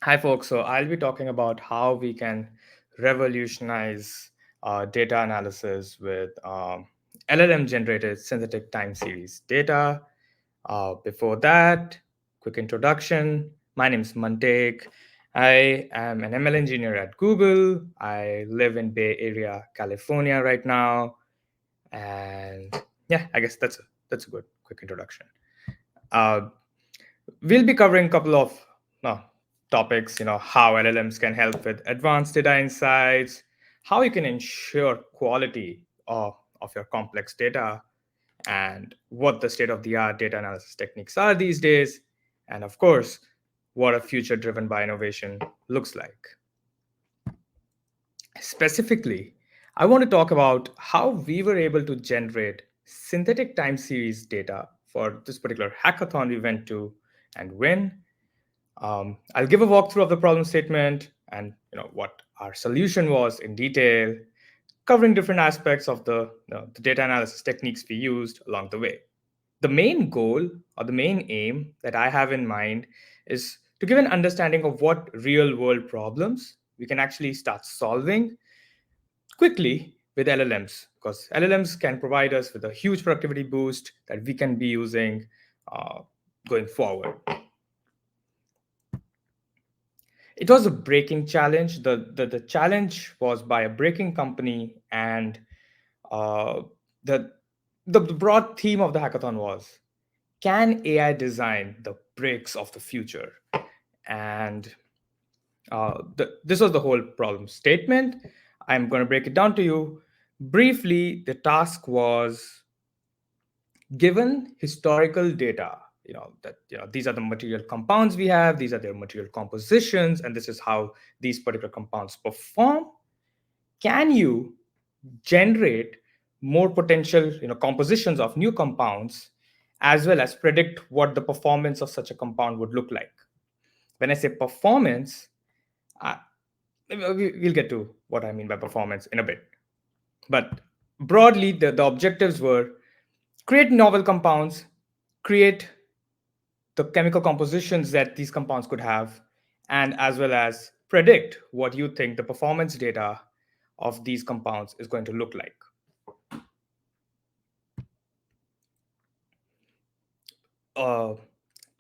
Hi, folks. So I'll be talking about how we can revolutionize data analysis with LLM-generated synthetic time series data. Before that, quick introduction. My name is Mantek. I am an ML engineer at Google. I live in Bay Area, California right now. And yeah, I guess that's a good quick introduction. Uh, we'll be covering a couple of uh, topics, how LLMs can help with advanced data insights, how you can ensure quality of your complex data, and what the state of the art data analysis techniques are these days, and of course, what a future driven by innovation looks like. Specifically, I want to talk about how we were able to generate synthetic time series data for this particular hackathon we went to and when. I'll give a walkthrough of the problem statement and what our solution was in detail, covering different aspects of the data analysis techniques we used along the way. The main goal or the main aim that I have in mind is to give an understanding of what real world problems we can actually start solving quickly with LLMs, because LLMs can provide us with a huge productivity boost that we can be using uh, going forward. It was a breaking challenge. The challenge was by a breaking company, and uh, the, the broad theme of the hackathon was, can AI design the bricks of the future? And this was the whole problem statement. I'm going to break it down to you briefly. The task was, given historical data, that these are the material compounds we have, these are their material compositions, and this is how these particular compounds perform. Can you generate more potential compositions of new compounds, as well as predict what the performance of such a compound would look like? When I say performance, uh, we'll get to what I mean by performance in a bit. But broadly, the objectives were, create novel compounds, create the chemical compositions that these compounds could have, and as well as predict what you think the performance data of these compounds is going to look like. Uh,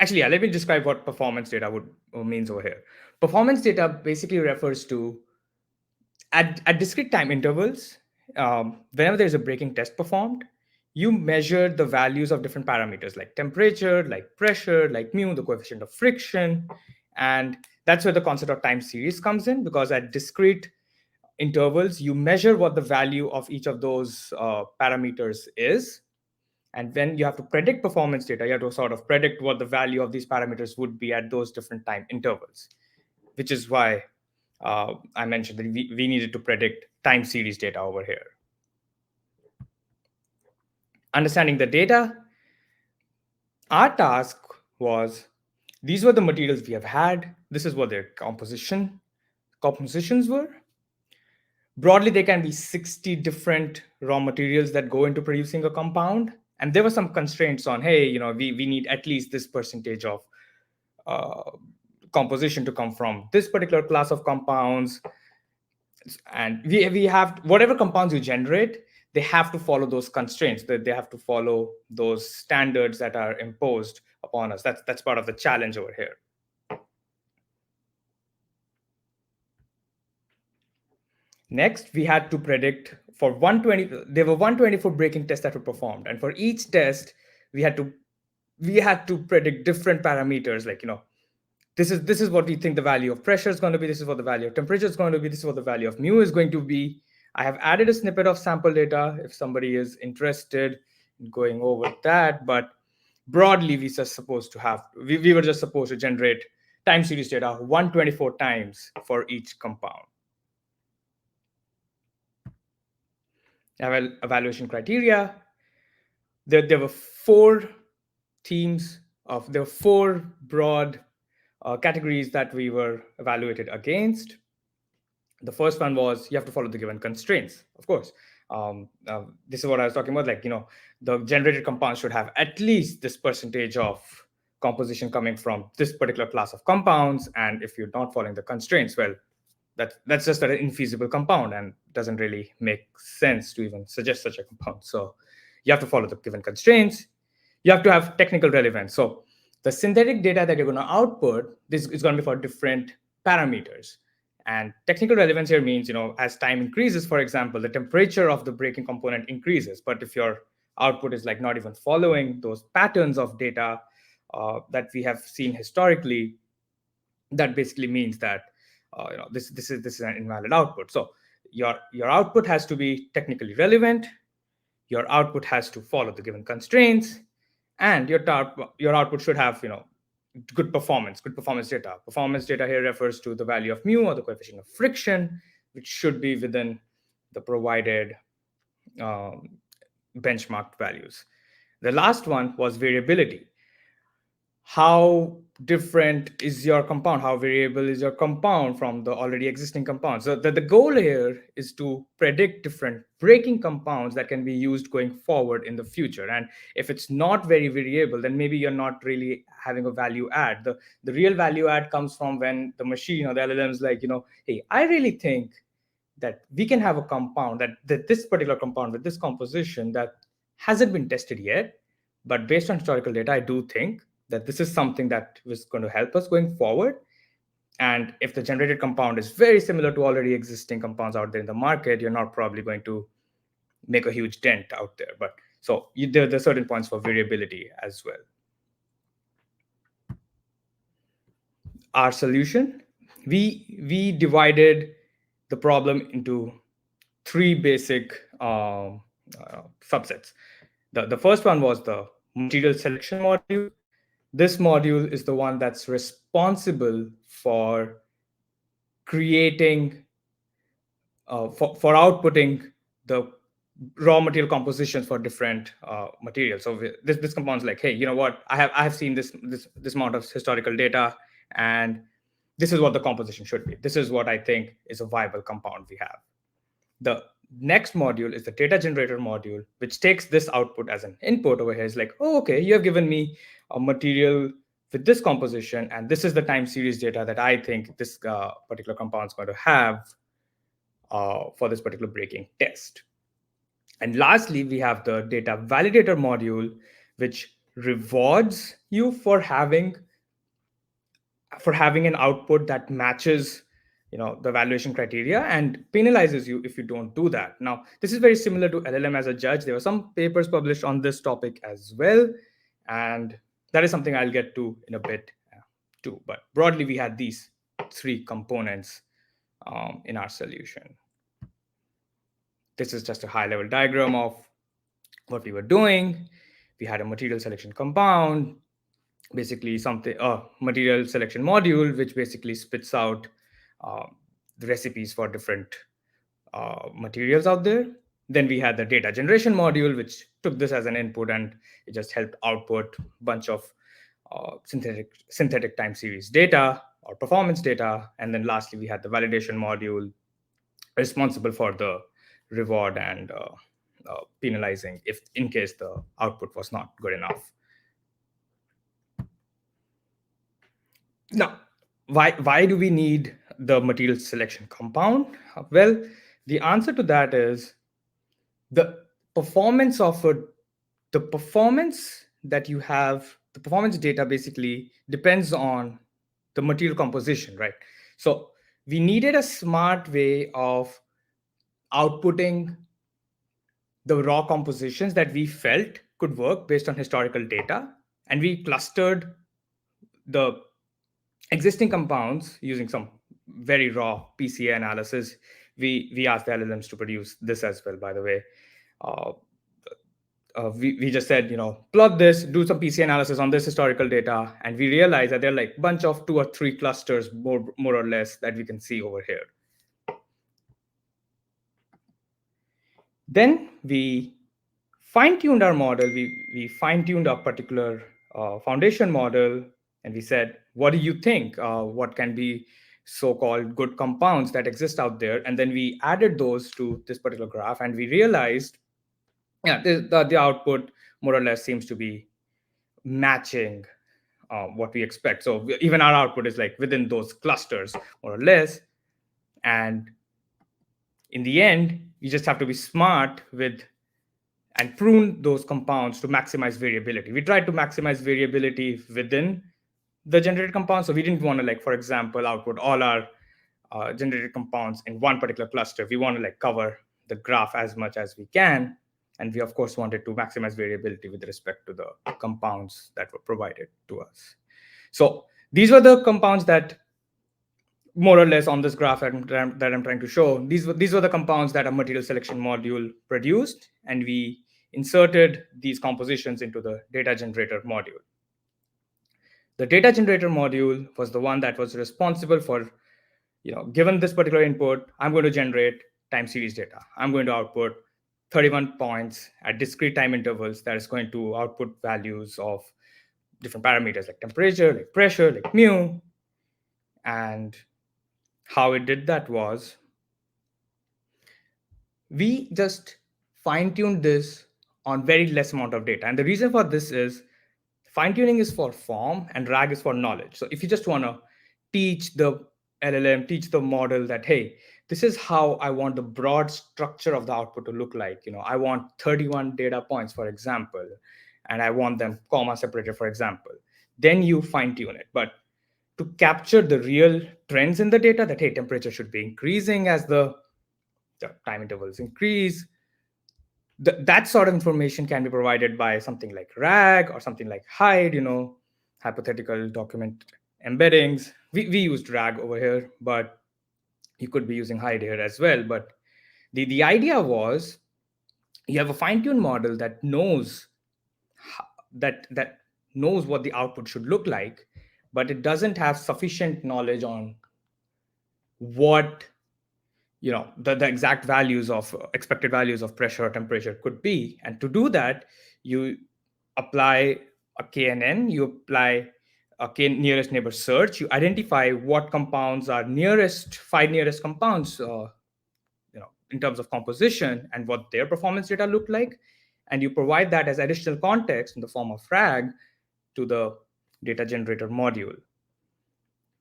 Actually, yeah, let me describe what performance data would means over here. Performance data basically refers to, at discrete time intervals, whenever there's a breaking test performed, you measure the values of different parameters like temperature, like pressure, like mu, the coefficient of friction. And that's where the concept of time series comes in, because at discrete intervals, you measure what the value of each of those parameters is. And when you have to predict performance data, you have to sort of predict what the value of these parameters would be at those different time intervals, which is why I mentioned that we needed to predict time series data over here. Understanding the data, our task was, these were the materials we have had. This is what their compositions were. Broadly, there can be 60 different raw materials that go into producing a compound. And there were some constraints on, hey, we need at least this percentage of uh, composition to come from this particular class of compounds. And we have, whatever compounds you generate, they have to follow those constraints, that they have to follow those standards that are imposed upon us. That's part of the challenge over here. Next, we had to predict for 120. There were 124 breaking tests that were performed, and for each test, we had to predict different parameters. Like, this is what we think the value of pressure is going to be. This is what the value of temperature is going to be. This is what the value of mu is going to be. I have added a snippet of sample data if somebody is interested in going over that. But broadly, we were just supposed to generate time series data 124 times for each compound. Evaluation criteria. There were four themes of there were four broad categories that we were evaluated against. The first one was, you have to follow the given constraints, of course. This is what I was talking about, like, the generated compounds should have at least this percentage of composition coming from this particular class of compounds, and if you're not following the constraints, well, that's just an infeasible compound and doesn't really make sense to even suggest such a compound. So you have to follow the given constraints. You have to have technical relevance. So the synthetic data that you're going to output, this is going to be for different parameters. And technical relevance here means, as time increases, for example, the temperature of the breaking component increases. But if your output is like not even following those patterns of data that we have seen historically, that basically means that this is an invalid output. So your output has to be technically relevant. Your output has to follow the given constraints, and your output should have good performance data. Performance data here refers to the value of mu, or the coefficient of friction, which should be within the provided um, benchmarked values. The last one was variability. How different is your compound? How variable is your compound from the already existing compound? So the goal here is to predict different breaking compounds that can be used going forward in the future. And if it's not very variable, then maybe you're not really having a value add. The real value add comes from when the machine or the LLM is like, hey, I really think that we can have a compound that this particular compound with this composition that hasn't been tested yet, but based on historical data, I do think that this is something that was going to help us going forward. And if the generated compound is very similar to already existing compounds out there in the market, you're not probably going to make a huge dent out there. But so there are certain points for variability as well. Our solution, we divided the problem into three basic subsets. The first one was the material selection module. This module is the one that's responsible for creating, for outputting the raw material compositions for different materials. So this compound's like, hey, you know what? I have seen this amount of historical data, and this is what the composition should be. This is what I think is a viable compound we have. The next module is the data generator module, which takes this output as an input over here. It's like, oh, okay, you have given me a material with this composition, and this is the time series data that I think this particular compound is going to have for this particular breaking test. And lastly, we have the data validator module, which rewards you for having an output that matches the valuation criteria, and penalizes you if you don't do that. Now, this is very similar to LLM as a judge. There were some papers published on this topic as well, and that is something I'll get to in a bit too. But broadly, we had these three components in our solution. This is just a high-level diagram of what we were doing. We had a material selection compound, basically something material selection module, which basically spits out the recipes for different materials out there. Then we had the data generation module, which took this as an input, and it just helped output a bunch of synthetic time series data or performance data. And then lastly, we had the validation module, responsible for the reward and penalizing if in case the output was not good enough. Now, why do we need the material selection compound? Well, the answer to that is the performance of the performance that you have, the performance data basically depends on the material composition, right? So we needed a smart way of outputting the raw compositions that we felt could work based on historical data, and we clustered the existing compounds using some very raw PCA analysis. We asked the LLMs to produce this as well, by the way. We just said, plot this, do some PCA analysis on this historical data, and we realized that there are like a bunch of 2 or 3 clusters, more or less, that we can see over here. Then we fine-tuned our model. We fine-tuned a particular foundation model, and we said, what do you think? What can be so-called good compounds that exist out there? And then we added those to this particular graph, and we realized, the output more or less seems to be matching what we expect. So even our output is like within those clusters, more or less. And in the end, you just have to be smart with and prune those compounds to maximize variability. We tried to maximize variability within the generated compounds. So we didn't want to, like, for example, output all our generated compounds in one particular cluster. We want to like cover the graph as much as we can. And we, of course, wanted to maximize variability with respect to the compounds that were provided to us. So these were the compounds that, more or less, on this graph that I'm trying to show, these were the compounds that a material selection module produced, and we inserted these compositions into the data generator module. The data generator module was the one that was responsible for, given this particular input, I'm going to generate time series data. I'm going to output 31 points at discrete time intervals that is going to output values of different parameters like temperature, like pressure, like mu. And how it did that was, we just fine-tuned this on very less amount of data. And the reason for this is, fine-tuning is for form and RAG is for knowledge. So if you just want to teach the LLM, teach the model that, hey, this is how I want the broad structure of the output to look like. I want 31 data points, for example, and I want them comma separated, for example. Then you fine-tune it. But to capture the real trends in the data, that, hey, temperature should be increasing as the time intervals increase, that sort of information can be provided by something like RAG or something like hide, hypothetical document embeddings. We used RAG over here, but you could be using hide here as well. But the idea was, you have a fine-tuned model that knows that knows what the output should look like, but it doesn't have sufficient knowledge on what, the exact values of expected values of pressure or temperature could be. And to do that, you apply a KNN, you apply a nearest neighbor search, you identify what compounds are nearest, 5 nearest compounds, in terms of composition and what their performance data look like, and you provide that as additional context in the form of RAG to the data generator module.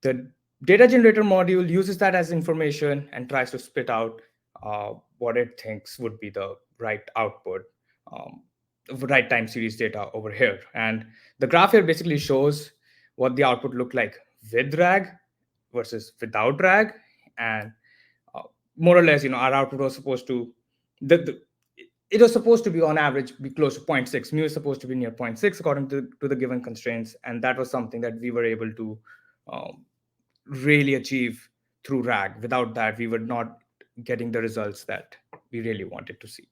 The data generator module uses that as information and tries to spit out what it thinks would be the right output, um, right time series data over here. And the graph here basically shows what the output looked like with RAG versus without RAG. And uh, more or less, our output was supposed to, it was supposed to be on average be close to zero 0.6. Mu is supposed to be near 0.6 according to the given constraints. And that was something that we were able to um, really achieve through RAG. Without that, we were not getting the results that we really wanted to see.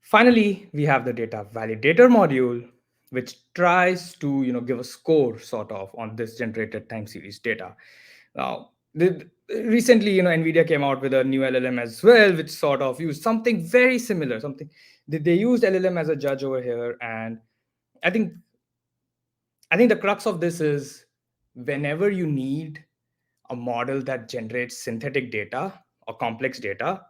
Finally, we have the data validator module, which tries to give a score sort of on this generated time series data. Now, recently, NVIDIA came out with a new LLM as well, which sort of used something very similar. Something they used LLM as a judge over here, and I think the crux of this is, whenever you need a model that generates synthetic data or complex data,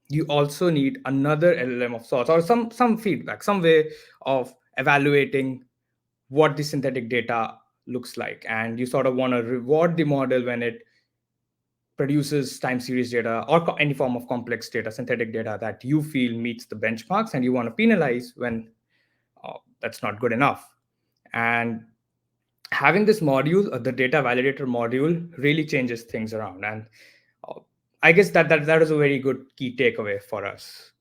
you also need another LLM of sorts, or some feedback, some way of evaluating what the synthetic data looks like. And you sort of want to reward the model when it produces time series data or any form of complex data, synthetic data that you feel meets the benchmarks, and you want to penalize when that's not good enough. And having this module, the data validator module, really changes things around. And uh, I guess that is a very good key takeaway for us.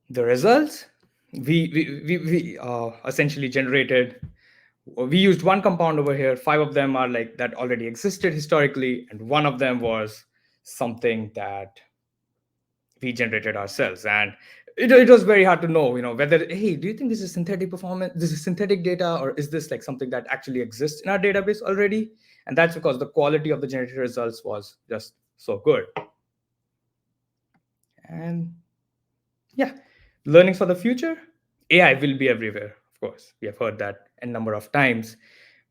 The results, we essentially generated, we used one compound over here. 5 of them are like that already existed historically, and one of them was something that we generated ourselves. And it was very hard to know, whether, hey, do you think this is synthetic performance, this is synthetic data, or is this like something that actually exists in our database already? And that's because the quality of the generated results was just so good. And yeah, learnings for the future, AI will be everywhere. Of course, we have heard that a number of times,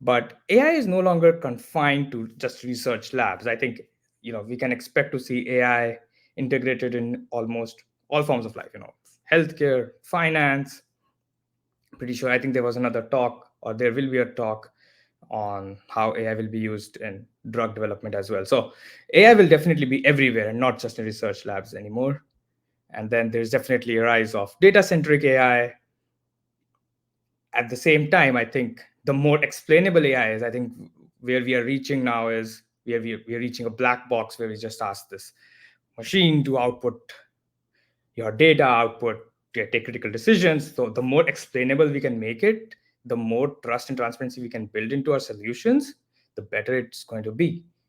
but AI is no longer confined to just research labs. I think we can expect to see AI integrated in almost all forms of life, healthcare, finance, pretty sure. I think there was another talk, or there will be a talk on how AI will be used in drug development as well. So AI will definitely be everywhere and not just in research labs anymore. And then there's definitely a rise of data centric AI. At the same time, I think the more explainable AI is, I think where we are reaching now is we are reaching a black box where we just ask this machine to output your data, output, take critical decisions. So the more explainable we can make it, the more trust and transparency we can build into our solutions, the better it's going to be.